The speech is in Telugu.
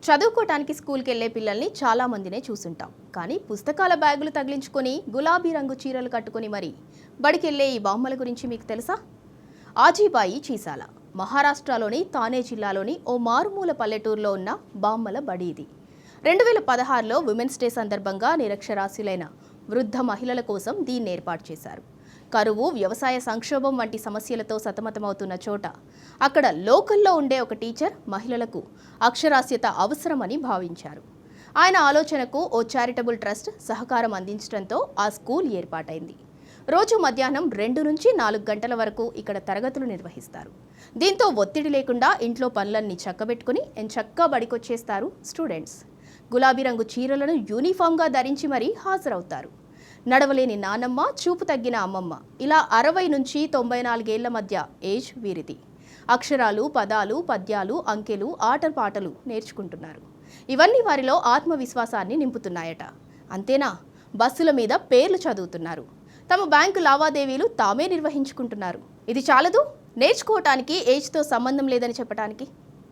చదువుకోవటానికి స్కూల్కి వెళ్లే పిల్లల్ని చాలా మందినే చూసుంటాం. కానీ పుస్తకాల బ్యాగులు తగిలించుకొని గులాబీ రంగు చీరలు కట్టుకొని మరి బడికెళ్లే ఈ బామ్మల గురించి మీకు తెలుసా? ఆజీబాయి చీసాల మహారాష్ట్రలోని తానే జిల్లాలోని ఓ మారుమూల పల్లెటూరులో ఉన్న బామ్మల బడి ఇది. 2016లో విమెన్స్ డే సందర్భంగా నిరక్షరాస్యులైన వృద్ధ మహిళల కోసం దీన్ని ఏర్పాటు చేశారు. కరువు, వ్యవసాయ సంక్షోభం వంటి సమస్యలతో సతమతమవుతున్న చోట అక్కడ లోకల్లో ఉండే ఒక టీచర్ మహిళలకు అక్షరాస్యత అవసరమని భావించారు. ఆయన ఆలోచనకు ఓ చారిటబుల్ ట్రస్ట్ సహకారం అందించడంతో ఆ స్కూల్ ఏర్పాటైంది. రోజు మధ్యాహ్నం 2 నుంచి 4 గంటల వరకు ఇక్కడ తరగతులు నిర్వహిస్తారు. దీంతో ఒత్తిడి లేకుండా ఇంట్లో పనులన్నీ చక్కబెట్టుకుని ఎంచక్కా బడికొచ్చేస్తారు స్టూడెంట్స్. గులాబీ రంగు చీరలను యూనిఫామ్గా ధరించి మరీ హాజరవుతారు. నడవలేని నానమ్మ, చూపు తగ్గిన అమ్మమ్మ, ఇలా 60 నుంచి 94 ఏళ్ల మధ్య ఏజ్ వీరిది. అక్షరాలు, పదాలు, పద్యాలు, అంకెలు, ఆటపాటలు నేర్చుకుంటున్నారు. ఇవన్నీ వారిలో ఆత్మవిశ్వాసాన్ని నింపుతున్నాయట. అంతేనా, బస్సుల మీద పేర్లు చదువుతున్నారు. తమ బ్యాంకు లావాదేవీలు తామే నిర్వహించుకుంటున్నారు. ఇది చాలదు, నేర్చుకోవటానికి ఏజ్తో సంబంధం లేదని చెప్పడానికి.